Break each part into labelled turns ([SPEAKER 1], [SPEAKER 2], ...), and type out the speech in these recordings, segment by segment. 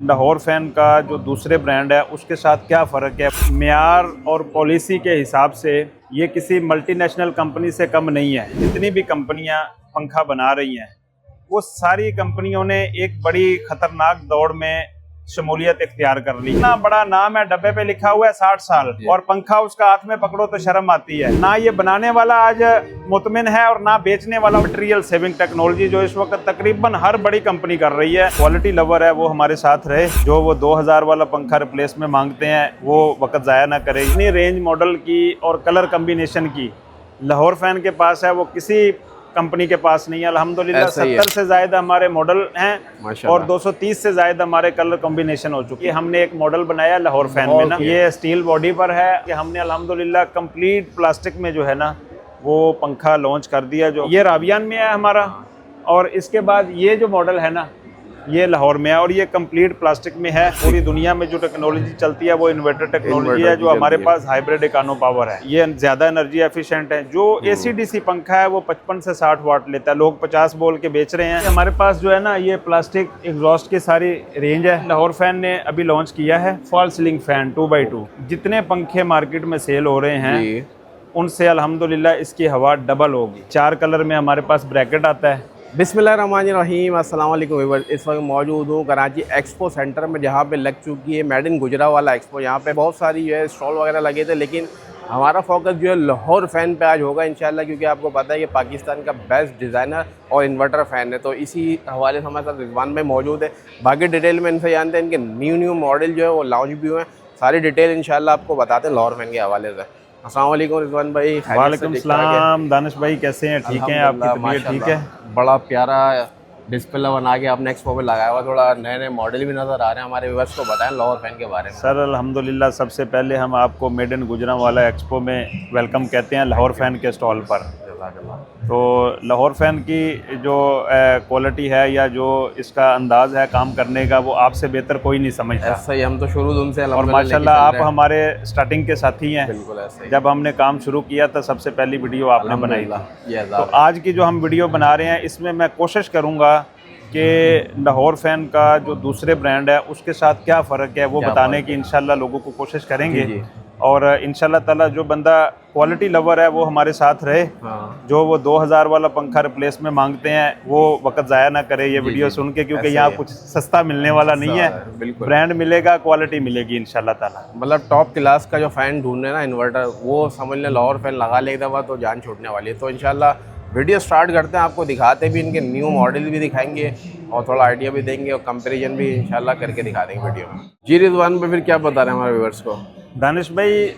[SPEAKER 1] Lahore fan का जो दूसरे ब्रांड है उसके साथ क्या फ़र्क है। मेयार और पॉलिसी के हिसाब से ये किसी मल्टीनेशनल कंपनी से कम नहीं है। जितनी भी कंपनियां पंखा बना रही हैं वो सारी कंपनियों ने एक बड़ी खतरनाक दौड़ में शमूलियत इख्तियार कर ली। इतना बड़ा नाम है, डब्बे पे लिखा हुआ है 60 साल और पंखा उसका हाथ में पकड़ो तो शर्म आती है। ना ये बनाने वाला आज मुतमिन है और ना बेचने वाला। मटेरियल सेविंग टेक्नोलॉजी जो इस वक्त तकरीबन हर बड़ी कंपनी कर रही है। क्वालिटी लवर है वो हमारे साथ रहे। जो वो 2000 वाला पंखा रिप्लेस में मांगते हैं वो वक्त ज़ाया ना करे। इतनी रेंज मॉडल की और कलर कम्बिनेशन की लाहौर फैन के पास है वो किसी कंपनी के पास नहीं है। अल्हम्दुलिल्लाह 70 से ज़्यादा हमारे मॉडल हैं और 230 से ज़्यादा हमारे कलर कॉम्बिनेशन हो चुकी है। हमने एक मॉडल बनाया लाहौर फैन में ना, ये स्टील बॉडी पर है कि हमने अल्हम्दुलिल्लाह कंप्लीट प्लास्टिक में जो है ना वो पंखा लॉन्च कर दिया। जो ये रावियान में है हमारा, और इसके बाद ये जो मॉडल है ना ये लाहौर में है और ये कंप्लीट प्लास्टिक में है। पूरी दुनिया में जो टेक्नोलॉजी चलती है वो इन्वर्टर टेक्नोलॉजी है। जो हमारे पास हाइब्रिड इकानो पावर है, ये ज़्यादा एनर्जी एफिशिएंट है। जो AC/DC पंखा है वो 55 से 60 वाट लेता है। लोग 50 बोल के बेच रहे हैं। हमारे पास जो है ना ये प्लास्टिक एग्जॉस्ट की सारी रेंज है। लाहौर फैन ने अभी लॉन्च किया है फॉल सीलिंग फैन 2x2। जितने पंखे मार्केट में सेल हो रहे हैं उनसे अल्हम्दुलिल्लाह इसकी हवा डबल होगी। 4 कलर में हमारे पास ब्रैकेट आता है।
[SPEAKER 2] बिस्मिल्लाहिर्रहमानिर्रहीम, अस्सलाम वालेकुम व्यूअर्स। इस वक्त मौजूद हूँ कराची एक्सपो सेंटर में, जहाँ पे लग चुकी है मेड इन गुजरावाला एक्सपो। यहाँ पे बहुत सारी जो है स्टॉल वगैरह लगे थे, लेकिन हमारा फोकस जो है लाहौर फ़ैन पे आज होगा इंशाल्लाह, क्योंकि आपको पता है कि पाकिस्तान का बेस्ट डिज़ाइनर और इन्वर्टर फ़ैन है। तो इसी हवाले से हमारे साथ रिजवान भाई मौजूद है। बाकी डिटेल में इनसे जानते हैं, इनके न्यू मॉडल जो है वो लॉन्च भी हुए हैं। सारी डिटेल इंशाल्लाह आपको बताते हैं लाहौर फ़ैन के हवाले से। अस्सलाम वालेकुम रिजवान भाई।
[SPEAKER 1] वालेकुम सलाम दानिश भाई, कैसे हैं? ठीक हैं? आपकी तबीयत ठीक है?
[SPEAKER 2] बड़ा प्यारा डिस्प्ले बना के आपने एक्सपो पे लगाया हुआ, थोड़ा नए नए मॉडल भी नज़र आ रहे हैं। हमारे व्यूअर्स को बताएं लाहौर फैन के बारे में।
[SPEAKER 1] सर अल्हम्दुलिल्लाह सबसे पहले हम आपको मेड इन गुजरावाला एक्सपो में वेलकम कहते हैं लाहौर फैन के स्टॉल पर। तो लाहौर फैन की जो क्वालिटी है या जो इसका अंदाज है काम करने का वो आपसे बेहतर कोई नहीं समझता।
[SPEAKER 2] ऐसा ही, हम तो शुरू उनसे
[SPEAKER 1] और माशाल्लाह आप हमारे स्टार्टिंग के साथी हैं।
[SPEAKER 2] बिल्कुल ऐसे ही।
[SPEAKER 1] जब हमने काम शुरू किया था सबसे पहली वीडियो आपने बनाई थी। तो आज की जो हम वीडियो बना रहे हैं इसमें मैं कोशिश करूँगा कि लाहौर फैन का जो दूसरे ब्रांड है उसके साथ क्या फ़र्क है वो बताने की इंशाल्लाह लोगों को कोशिश करेंगे। और इंशाल्लाह ताला जो बंदा क्वालिटी लवर है वो हमारे साथ रहे। जो वो 2000 वाला पंखा रिप्लेस में मांगते हैं वो वक्त ज़ाया ना करे ये वीडियो सुन के, क्योंकि यहाँ कुछ सस्ता मिलने वाला नहीं है। ब्रांड मिलेगा, क्वालिटी मिलेगी इंशाल्लाह ताला।
[SPEAKER 2] मतलब टॉप क्लास का जो फ़ैन ढूंढने ना इन्वर्टर, वो समझ लें लाहौर फैन लगा ले एक दफ़ा तो जान छूटने वाली है। तो इंशाल्लाह वीडियो स्टार्ट करते हैं, आपको दिखाते भी, इनके न्यू मॉडल भी दिखाएंगे और थोड़ा आइडिया भी देंगे और कंपैरिजन भी इंशाल्लाह करके दिखा देंगे वीडियो में। जी रिजवान भाई, फिर क्या बता रहे हैं हमारे व्यूअर्स को?
[SPEAKER 1] दानिश भाई,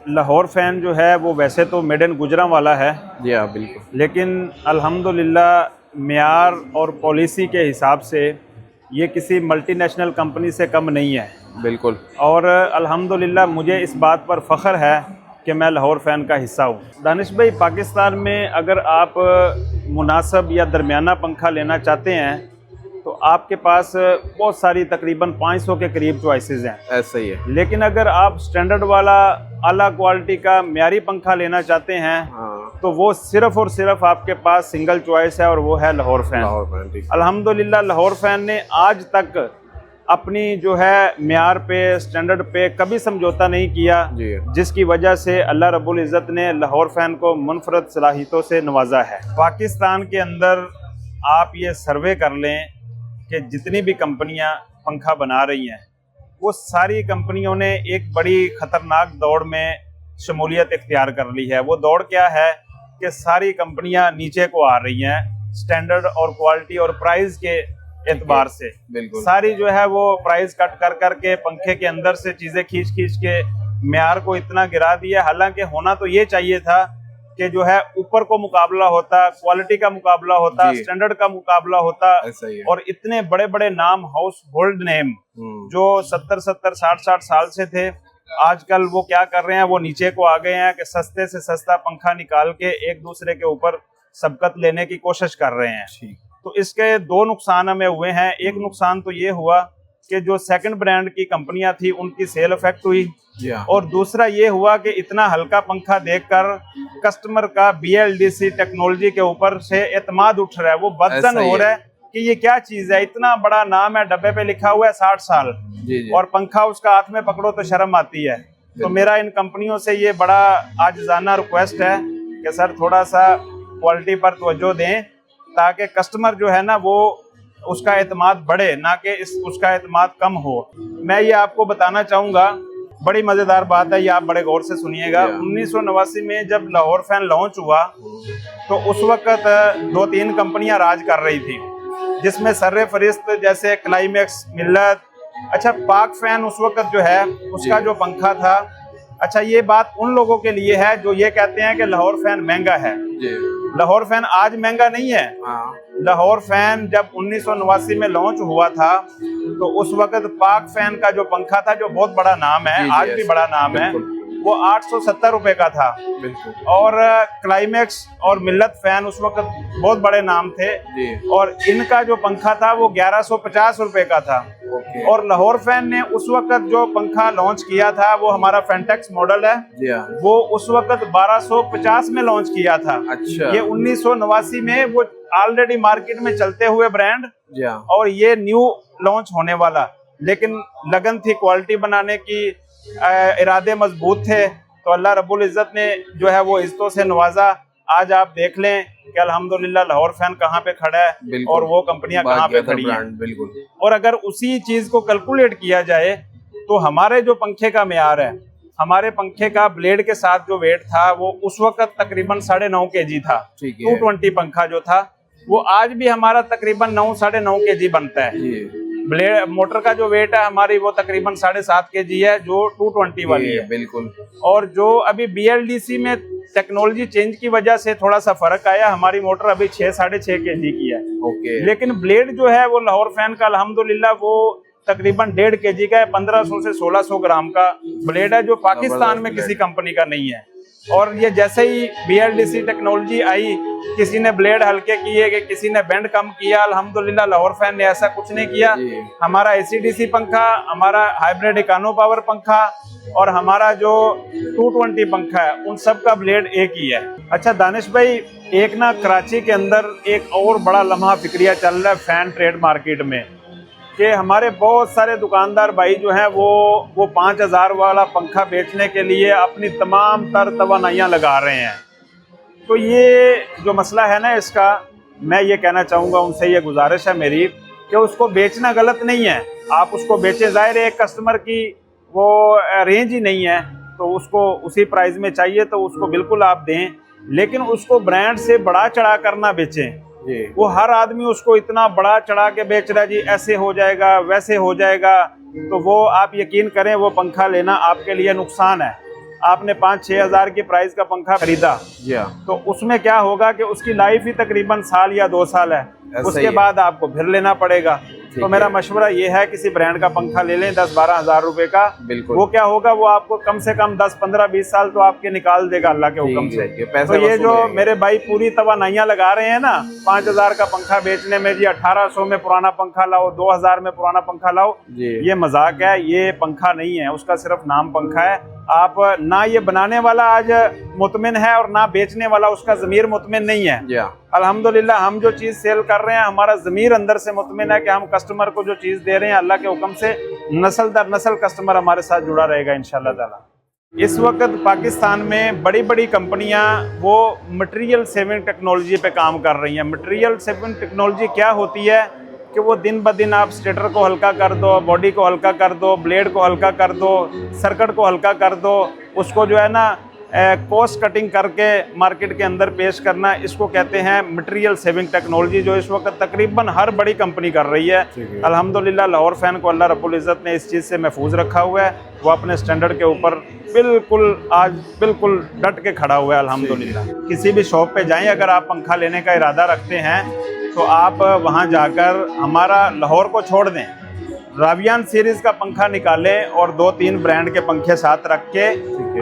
[SPEAKER 1] लाहौर फैन जो है वो वैसे तो मेड इन गुजरावाला है।
[SPEAKER 2] जी हाँ बिल्कुल।
[SPEAKER 1] लेकिन अल्हम्दुलिल्लाह मेयार और पॉलिसी के हिसाब से ये किसी मल्टीनेशनल कंपनी से कम नहीं है।
[SPEAKER 2] बिल्कुल।
[SPEAKER 1] और अल्हम्दुलिल्लाह मुझे इस बात पर फ़ख्र है कि मैं लाहौर फैन का हिस्सा हूँ। दानिश भाई, पाकिस्तान में अगर आप मुनासिब या दरमियाना पंखा लेना चाहते हैं तो आपके पास बहुत सारी तकरीबन 500 के करीब चॉइसेस हैं।
[SPEAKER 2] ऐसा ही है।
[SPEAKER 1] लेकिन अगर आप स्टैंडर्ड वाला आला क्वालिटी का म्यारी पंखा लेना चाहते हैं तो वो सिर्फ और सिर्फ आपके पास सिंगल चॉइस है और वो है लाहौर फैन। अल्हम्दुलिल्लाह लाहौर फैन ने आज तक अपनी जो है म्यार पे, स्टैंडर्ड पे कभी समझौता नहीं किया, जिसकी वजह से अल्लाह रब्बुल इज़्ज़त ने लाहौर फैन को मुनफरद सलाहियतों से नवाजा है। पाकिस्तान के अंदर आप ये सर्वे कर लें कि जितनी भी कंपनियां पंखा बना रही हैं वो सारी कंपनियों ने एक बड़ी ख़तरनाक दौड़ में शमूलियत इख्तियार कर ली है। वो दौड़ क्या है कि सारी कंपनियां नीचे को आ रही हैं स्टैंडर्ड और क्वालिटी और प्राइस के एतबार से। सारी जो है वो प्राइस कट कर करके पंखे के अंदर से चीज़ें खींच के म्यार को इतना गिरा दिया। हालांकि होना तो ये चाहिए था कि जो है ऊपर को मुकाबला होता, क्वालिटी का मुकाबला होता, स्टैंडर्ड का मुकाबला होता। और इतने बड़े बड़े नाम, हाउस होल्ड नेम जो 70 60 साल से थे, आजकल वो क्या कर रहे हैं, वो नीचे को आ गए हैं कि सस्ते से सस्ता पंखा निकाल के एक दूसरे के ऊपर सबकत लेने की कोशिश कर रहे हैं। तो इसके दो नुकसान हमें हुए हैं। एक नुकसान तो ये हुआ कि जो सेकंड ब्रांड की कंपनियां थी उनकी सेल इफेक्ट हुई, और दूसरा ये हुआ कि इतना हल्का पंखा देखकर कस्टमर का BLDC टेक्नोलॉजी के ऊपर से एतमाद उठ रहा है। वो बदजन हो रहा है कि ये क्या चीज है, इतना बड़ा नाम है, डब्बे पे लिखा हुआ है 60 साल
[SPEAKER 2] जी।
[SPEAKER 1] और पंखा उसका हाथ में पकड़ो तो शर्म आती है। तो मेरा इन कंपनियों से ये बड़ा आजिज़ाना रिक्वेस्ट है कि सर थोड़ा सा क्वालिटी पर तवज्जो दें, ताकि कस्टमर जो है ना वो उसका एतमाद बढ़े, ना कि उसका एतमाद कम हो। मैं ये आपको बताना चाहूँगा, बड़ी मज़ेदार बात है, ये आप बड़े गौर से सुनिएगा। 1989 में जब लाहौर फैन लॉन्च हुआ तो उस वक्त 2-3 कंपनियां राज कर रही थी, जिसमें सर्रे फरिश्त जैसे क्लाइमेक्स, मिल्लत, अच्छा पाक फैन उस वक्त जो है उसका जो पंखा था। अच्छा ये बात उन लोगों के लिए है जो ये कहते हैं कि लाहौर फैन महंगा है। लाहौर फैन आज महंगा नहीं है। लाहौर फैन जब 1989 में लॉन्च हुआ था तो उस वक्त पाक फैन का जो पंखा था, जो बहुत बड़ा नाम है, आज भी बड़ा नाम है, वो 870 रुपए का था। और क्लाइमेक्स और मिल्लत फैन उस वक्त बहुत बड़े नाम थे और इनका जो पंखा था वो 1150 रुपए का था। और लाहौर फैन ने उस वक्त जो पंखा लॉन्च किया था वो हमारा फेंटेक्स मॉडल है, वो उस वक्त 1250 में लॉन्च किया था। अच्छा। ये 1989 में, वो ऑलरेडी मार्केट में चलते हुए ब्रांड और ये न्यू लॉन्च होने वाला, लेकिन लगन थी क्वालिटी बनाने की, इरादे मजबूत थे, तो अल्लाह रब्बुल इज्जत ने जो है वो इज्जतों से नवाजा। आज आप देख लें कि अल्हम्दुलिल्लाह लाहौर फैन कहाँ पे खड़ा है और वो कंपनियां कहाँ पे खड़ी हैं। और अगर उसी चीज को कैलकुलेट किया जाए तो हमारे जो पंखे का मेयार है, हमारे पंखे का ब्लेड के साथ जो वेट था वो उस वक्त तकरीबन 9.5 kg था। 220 पंखा जो था वो आज भी हमारा तकरीबन 9-9.5 kg बनता है। ब्लेड मोटर का जो वेट है हमारी वो तकरीबन 7.5 kg है, जो 220 वाली है। बिल्कुल। और जो अभी BLDC में टेक्नोलॉजी चेंज की वजह से थोड़ा सा फर्क आया, हमारी मोटर अभी 6-6.5 kg की है। लेकिन ब्लेड जो है वो लाहौर फैन का अल्हम्दुलिल्लाह वो तकरीबन 1.5 kg का है, 1500 से 1600 ग्राम का ब्लेड है, जो पाकिस्तान में किसी कंपनी का नहीं है। और ये जैसे ही BLDC टेक्नोलॉजी आई, किसी ने ब्लेड हल्के किए कि किसी ने बेंड कम किया, अल्हम्दुलिल्लाह लाहौर फैन ने ऐसा कुछ नहीं किया। हमारा ACDC पंखा, हमारा हाइब्रिड इकानो पावर पंखा और हमारा जो 220 पंखा है, उन सब का ब्लेड एक ही है। अच्छा दानिश भाई, एक ना कराची के अंदर एक और बड़ा लम्हा फिक्रिया चल रहा है फैन ट्रेड मार्केट में, कि हमारे बहुत सारे दुकानदार भाई जो हैं वो 5000 वाला पंखा बेचने के लिए अपनी तमाम तर तवानाइयाँ लगा रहे हैं। तो ये जो मसला है ना, इसका मैं ये कहना चाहूँगा, उनसे ये गुजारिश है मेरी कि उसको बेचना गलत नहीं है, आप उसको बेचें। ज़ाहिर है एक कस्टमर की वो रेंज ही नहीं है तो उसको उसी प्राइस में चाहिए तो उसको बिल्कुल आप दें, लेकिन उसको ब्रांड से बढ़ा चढ़ा कर ना बेचें। वो हर आदमी उसको इतना बड़ा चढ़ा के बेच रहा है, जी ऐसे हो जाएगा वैसे हो जाएगा, तो वो आप यकीन करें वो पंखा लेना आपके लिए नुकसान है। आपने 5-6 हज़ार की प्राइस का पंखा खरीदा तो उसमें क्या होगा कि उसकी लाइफ ही तकरीबन साल या 2 साल है, उसके बाद आपको फिर लेना पड़ेगा। तो मेरा मशवरा ये है किसी ब्रांड का पंखा ले लें 10-12 हज़ार रुपए का। वो क्या होगा, वो आपको कम से कम 10-15-20 साल तो आपके निकाल देगा अल्लाह के हुक्म से। तो ये जो मेरे भाई पूरी तवानाइयाँ लगा रहे हैं ना 5000 का पंखा बेचने में, जी 1800 में पुराना पंखा लाओ, 2000 में पुराना पंखा लाओ, ये मजाक है, ये पंखा नहीं है, उसका सिर्फ नाम पंखा है। आप ना ये बनाने वाला आज मुतमिन है और ना बेचने वाला उसका ज़मीर मुतमिन नहीं है। अल्हम्दुलिल्लाह हम जो चीज़ सेल कर रहे हैं हमारा ज़मीर अंदर से मुतमिन है कि हम कस्टमर को जो चीज़ दे रहे हैं अल्लाह के हुक्म से नस्ल दर नस्ल कस्टमर हमारे साथ जुड़ा रहेगा इंशाअल्लाह ताला। इस वक्त पाकिस्तान में बड़ी बड़ी कंपनियां वो मटेरियल सेविंग टेक्नोलॉजी पे काम कर रही हैं। मटेरियल सेविंग टेक्नोलॉजी क्या होती है कि वो दिन ब दिन आप स्टेटर को हल्का कर दो, बॉडी को हल्का कर दो, ब्लेड को हल्का कर दो, सर्किट को हल्का कर दो, उसको जो है ना कॉस्ट कटिंग करके मार्केट के अंदर पेश करना, इसको कहते हैं मटेरियल सेविंग टेक्नोलॉजी, जो इस वक्त तकरीबन हर बड़ी कंपनी कर रही है। अल्हम्दुलिल्लाह लाहौर फैन को अल्लाह रब्बुल इज़्ज़त ने इस चीज़ से महफूज रखा हुआ है, वो अपने स्टैंडर्ड के ऊपर बिल्कुल डट के खड़ा हुआ है अल्हम्दुलिल्लाह। किसी भी शॉप पे जाएं, अगर आप पंखा लेने का इरादा रखते हैं तो आप वहाँ जाकर हमारा लाहौर को छोड़ दें, रावियान सीरीज़ का पंखा निकालें और 2-3 ब्रांड के पंखे साथ रख के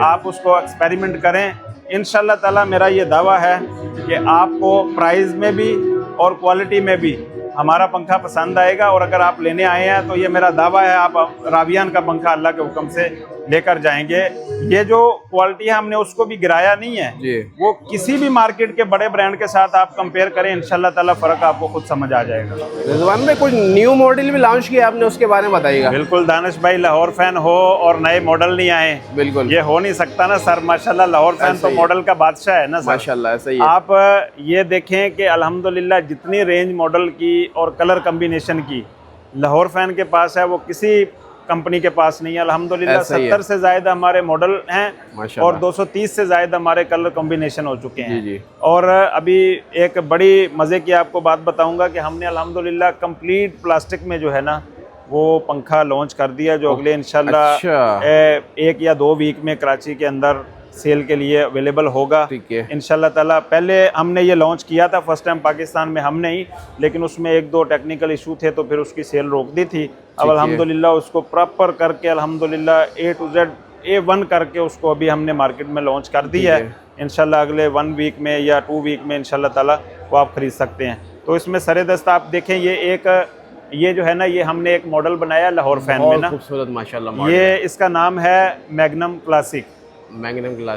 [SPEAKER 1] आप उसको एक्सपेरिमेंट करें। इंशाल्लाह ताला मेरा ये दावा है कि आपको प्राइस में भी और क्वालिटी में भी हमारा पंखा पसंद आएगा। और अगर आप लेने आए हैं तो ये मेरा दावा है आप रावियान का पंखा अल्लाह के हुक्म से लेकर जाएंगे। ये जो क्वालिटी है हमने उसको भी गिराया नहीं है
[SPEAKER 2] जी।
[SPEAKER 1] वो किसी भी मार्केट के बड़े ब्रांड के साथ आप कंपेयर करें, इंशाल्लाह ताला फर्क आपको खुद समझ आ जाएगा।
[SPEAKER 2] रिजवान भाई, कुछ न्यू मॉडल भी लॉन्च किया आपने, उसके बारे में बताइएगा।
[SPEAKER 1] बिल्कुल दानिश भाई, लाहौर फैन हो और नए मॉडल नहीं आए,
[SPEAKER 2] बिल्कुल
[SPEAKER 1] ये हो नहीं सकता ना सर। माशाल्लाह लाहौर फैन तो मॉडल का बादशाह है ना सर।
[SPEAKER 2] माशाल्लाह, सही है।
[SPEAKER 1] आप ये देखें कि अल्हम्दुलिल्लाह जितनी रेंज मॉडल की और कलर कम्बिनेशन की लाहौर फैन के पास है वो किसी कंपनी के पास नहीं है। अल्हम्दुलिल्लाह 70 से ज़्यादा हमारे मॉडल हैं और 230 से ज़्यादा हमारे कलर कॉम्बिनेशन हो चुके हैं।
[SPEAKER 2] जी। और
[SPEAKER 1] अभी एक बड़ी मज़े की आपको बात बताऊंगा कि हमने अल्हम्दुलिल्लाह कंप्लीट प्लास्टिक में जो है ना वो पंखा लॉन्च कर दिया, जो अगले इंशाल्लाह 1 या 2 वीक में कराची के अंदर सेल के लिए अवेलेबल होगा।
[SPEAKER 2] ठीक है
[SPEAKER 1] इंशाल्लाह ताला। पहले हमने ये लॉन्च किया था फर्स्ट टाइम पाकिस्तान में हमने ही, लेकिन उसमें 1-2 टेक्निकल इशू थे तो फिर उसकी सेल रोक दी थी। अब अल्हम्दुलिल्लाह उसको प्रॉपर करके अल्हम्दुलिल्लाह A to Z A1 करके उसको अभी हमने मार्केट में लॉन्च कर दी है। इंशाल्लाह अगले 1 वीक में या 2 वीक में इंशाल्लाह ताला वो आप ख़रीद सकते हैं। तो इसमें सरेदस्त आप देखें, ये जो है ना, ये हमने एक मॉडल बनाया लाहौर फैन में ना,
[SPEAKER 2] खूबसूरत माशाल्लाह।
[SPEAKER 1] ये इसका नाम है मैग्नम क्लासिक।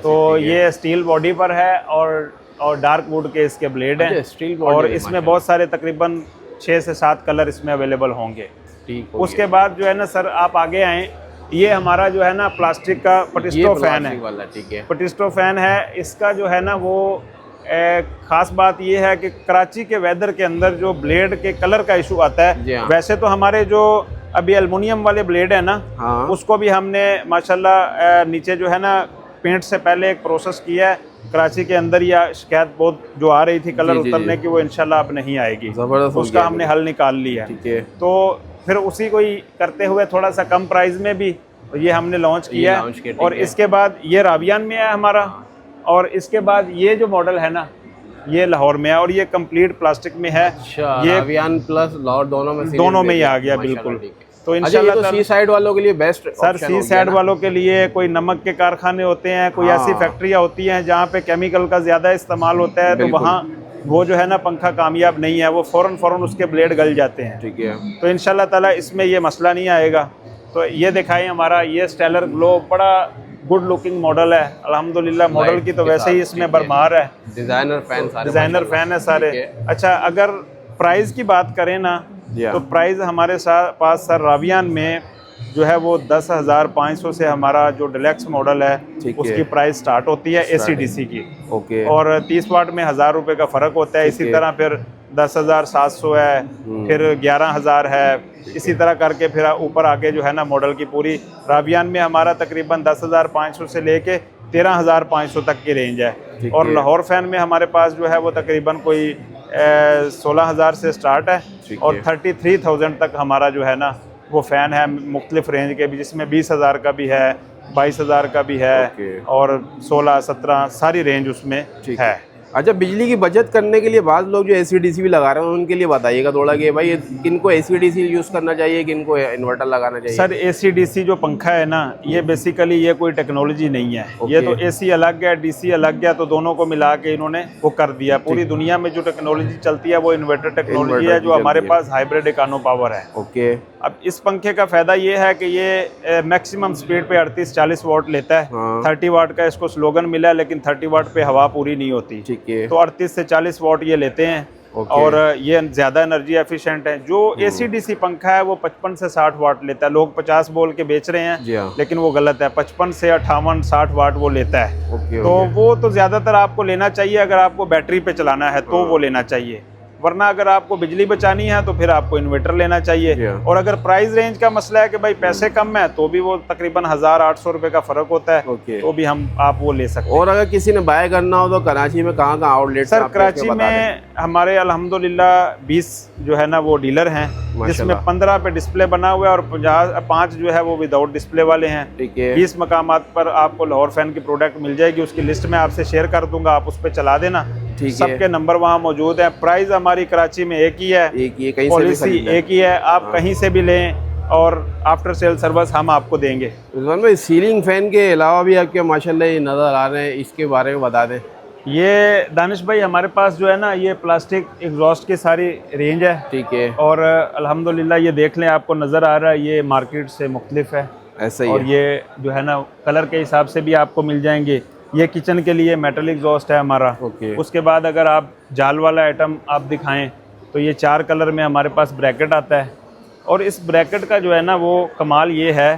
[SPEAKER 1] तो ये स्टील बॉडी पर है और डार्क वुड के इसके ब्लेड हैं
[SPEAKER 2] स्टील
[SPEAKER 1] और इसमें बहुत सारे तकरीबन 6 से 7 कलर इसमें अवेलेबल होंगे। उसके बाद जो है ना सर, आप आगे आए, ये हमारा जो है ना प्लास्टिक का पटिस्टो फैन है।
[SPEAKER 2] ठीक है,
[SPEAKER 1] पटिस्टो फैन है। इसका जो है ना वो खास बात ये है कि कराची के वेदर के अंदर जो ब्लेड के कलर का इशू आता है, वैसे तो हमारे जो अभी एल्युमिनियम वाले ब्लेड है ना, उसको भी हमने माशाल्लाह नीचे जो है ना पेंट से पहले एक प्रोसेस किया है। कराची के अंदर या शिकायत बहुत जो आ रही थी कलर उतरने की, वो इंशाल्लाह अब नहीं आएगी। उसका हमने हल निकाल लिया है। तो फिर उसी को ही करते हुए थोड़ा सा कम प्राइस में भी ये हमने लॉन्च किया है। और इसके बाद ये रावियान में है हमारा, और इसके बाद ये जो मॉडल है ना ये लाहौर में है और ये कंप्लीट प्लास्टिक में है।
[SPEAKER 2] ये रावियान प्लस लाहौर दोनों में
[SPEAKER 1] ही आ गया बिल्कुल। तो
[SPEAKER 2] इंशाल्लाह सी साइड वालों के लिए बेस्ट
[SPEAKER 1] सर, सी साइड वालों के लिए कोई नमक के कारखाने होते हैं, कोई ऐसी फैक्ट्रियाँ होती हैं जहाँ पे केमिकल का ज़्यादा इस्तेमाल होता है, तो वहाँ वो जो है ना पंखा कामयाब नहीं है, वो फ़ौरन उसके ब्लेड गल जाते हैं।
[SPEAKER 2] ठीक है।
[SPEAKER 1] तो इंशाल्लाह ताला इसमें ये मसला नहीं आएगा। तो ये दिखाएं हमारा ये स्टेलर ग्लो, बड़ा गुड लुकिंग मॉडल है अल्हम्दुलिल्लाह। मॉडल की तो वैसे ही इसमें भरमार है, डिज़ाइनर फैन है सारे। अच्छा, अगर प्राइस की बात करें ना तो प्राइस हमारे पास सर रावियान में जो है वो 10,500 से हमारा जो डिलक्स मॉडल है उसकी प्राइस स्टार्ट होती है AC/DC की। और 30 वाट में 1000 रुपये का फ़र्क होता है। इसी तरह फिर 10,700 है, फिर 11,000 है, इसी तरह करके फिर ऊपर आके जो है ना मॉडल की पूरी रावियान में हमारा तकरीबन 10,500 से लेके 13,500 तक की रेंज है। और लाहौर फैन में हमारे पास जो है वो तकरीबन कोई 16,000 से स्टार्ट है और 33,000 तक हमारा जो है ना वो फ़ैन है मुख्तलिफ रेंज के भी, जिसमें 20,000 का भी है, 22,000 का भी है और 16, 17 सारी रेंज उसमें है।
[SPEAKER 2] अच्छा, बिजली की बचत करने के लिए बाद लोग जो AC/DC भी लगा रहे हैं उनके लिए बताइएगा थोड़ा कि भाई किनको AC/DC यूज़ करना चाहिए, किनको इन्वर्टर लगाना चाहिए।
[SPEAKER 1] सर, AC/DC जो पंखा है ना, ये बेसिकली ये कोई टेक्नोलॉजी नहीं है। ये तो AC अलग है, DC अलग है, तो दोनों को मिला के इन्होंने वो कर दिया। पूरी दुनिया में जो टेक्नोलॉजी चलती है वो इन्वर्टर टेक्नोलॉजी है, जो हमारे पास हाइब्रिड इकोनो पावर है। अब इस पंखे का फ़ायदा ये है कि ये मैक्सिमम स्पीड पे 38-40 वाट लेता है। 30 वाट का इसको स्लोगन मिला है, लेकिन 30 वाट पे हवा पूरी नहीं होती। तो 38 से 40 वाट ये लेते हैं और ये ज़्यादा एनर्जी एफिशिएंट है। जो AC/DC पंखा है वो 55 से 60 वाट लेता है। लोग 50 बोल के बेच रहे हैं, लेकिन वो गलत है। 55 से 58-60 वाट वो लेता है। तो वो तो ज़्यादातर आपको लेना चाहिए अगर आपको बैटरी पे चलाना है तो वो लेना चाहिए, वरना अगर आपको बिजली बचानी है तो फिर आपको इन्वर्टर लेना चाहिए। और अगर प्राइस रेंज का मसला है कि भाई पैसे कम है तो भी वो तकरीबन 1,800 रुपये का फ़र्क होता है, तो भी आप वो ले सकते हैं।
[SPEAKER 2] और अगर किसी ने बाय करना हो तो कराची में कहाँ आउटलेट?
[SPEAKER 1] सर, कराची में हमारे अल्हम्दुलिल्लाह 20 जो है ना वो डीलर हैं, जिसमें 15 पे डिस्प्ले बना हुआ है और 5 जो है वो विदाउट डिस्प्ले वाले हैं। 20 मकामात पर आपको लाहौर फैन की प्रोडक्ट मिल जाएगी। उसकी लिस्ट मैं आपसे शेयर कर दूंगा, आप उस पर चला देना। सबके नंबर वहाँ मौजूद है। प्राइस हमारी कराची में एक ही है, पॉलिसी एक ही है। आप कहीं से भी लें और आफ्टर सेल सर्विस हम आपको देंगे।
[SPEAKER 2] रिजवान भाई, सीलिंग फैन के अलावा भी आपके माशाल्लाह ये नज़र आ रहे हैं, इसके बारे में बता दें।
[SPEAKER 1] ये दानिश भाई हमारे पास जो है ना ये प्लास्टिक एग्जॉस्ट की सारी रेंज है।
[SPEAKER 2] ठीक है।
[SPEAKER 1] और अल्हम्दुलिल्लाह ये देख लें, आपको नज़र आ रहा है, ये मार्केट से मुख्तलिफ है।
[SPEAKER 2] ऐसा ही
[SPEAKER 1] और
[SPEAKER 2] है।
[SPEAKER 1] ये जो है ना कलर के हिसाब से भी आपको मिल जाएंगे। ये किचन के लिए मेटल एग्जॉस्ट है हमारा।
[SPEAKER 2] ओके।
[SPEAKER 1] उसके बाद अगर आप जाल वाला आइटम आप दिखाएं तो ये 4 कलर में हमारे पास ब्रैकेट आता है। और इस ब्रैकेट का जो है ना वो कमाल ये है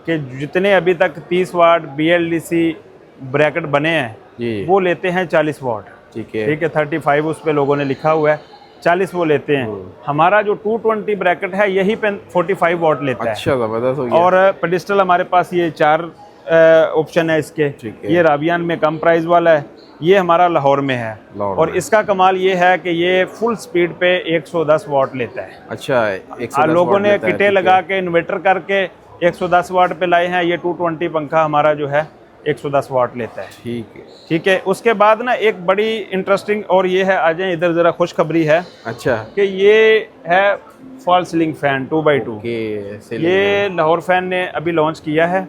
[SPEAKER 1] कि जितने अभी तक 30 वाट BLDC ब्रैकेट बने हैं
[SPEAKER 2] जी।
[SPEAKER 1] वो लेते हैं 40 वाट।
[SPEAKER 2] ठीक है।
[SPEAKER 1] ठीक है, 35 उस पे लोगों ने लिखा हुआ है, 40 वो लेते हैं। हमारा जो 220 ब्रैकेट है यही पे 45 वाट लेता है।
[SPEAKER 2] अच्छा, ज़बरदस्त हो गया।
[SPEAKER 1] और पेडिस्टल हमारे पास ये 4 ऑप्शन है इसके।
[SPEAKER 2] ठीक है।
[SPEAKER 1] ये राबियान में कम प्राइस वाला है, ये हमारा लाहौर में है।
[SPEAKER 2] लाहौर
[SPEAKER 1] और
[SPEAKER 2] में।
[SPEAKER 1] इसका कमाल ये है कि ये फुल स्पीड पे 110 वाट लेता है।
[SPEAKER 2] अच्छा, 110
[SPEAKER 1] लोगों
[SPEAKER 2] वाट
[SPEAKER 1] ने
[SPEAKER 2] लेता है,
[SPEAKER 1] किटे
[SPEAKER 2] ठीक है।
[SPEAKER 1] लगा के इन्वर्टर करके 110 वाट पे लाए हैं। ये 220 पंखा हमारा जो है 110 वाट लेता है।
[SPEAKER 2] ठीक है।
[SPEAKER 1] ठीक है, उसके बाद ना एक बड़ी इंटरेस्टिंग और ये है, आ जाए इधर ज़रा खुशखबरी है
[SPEAKER 2] अच्छा।
[SPEAKER 1] कि ये है fall ceiling fan 2x2।
[SPEAKER 2] Okay.
[SPEAKER 1] ये लाहौर फ़ैन ने अभी लॉन्च किया है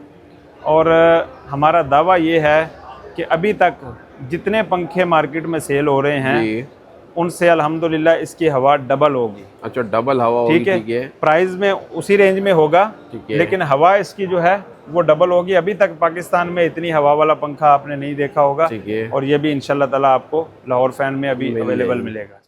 [SPEAKER 1] और हमारा दावा ये है कि अभी तक जितने पंखे मार्केट में सेल हो रहे हैं
[SPEAKER 2] जी।
[SPEAKER 1] उनसे अल्हम्दुलिल्लाह इसकी हवा डबल होगी।
[SPEAKER 2] अच्छा, डबल हवा होगी।
[SPEAKER 1] ठीक है,
[SPEAKER 2] ठीक है।
[SPEAKER 1] प्राइस में उसी रेंज में होगा,
[SPEAKER 2] ठीक है।
[SPEAKER 1] लेकिन हवा इसकी जो है वो डबल होगी। अभी तक पाकिस्तान में इतनी हवा वाला पंखा आपने नहीं देखा होगा।
[SPEAKER 2] ठीक है।
[SPEAKER 1] और ये भी इंशाल्लाह ताला आपको लाहौर फ़ैन में अभी
[SPEAKER 2] मिल
[SPEAKER 1] अवेलेबल
[SPEAKER 2] जाएगी।
[SPEAKER 1] मिलेगा।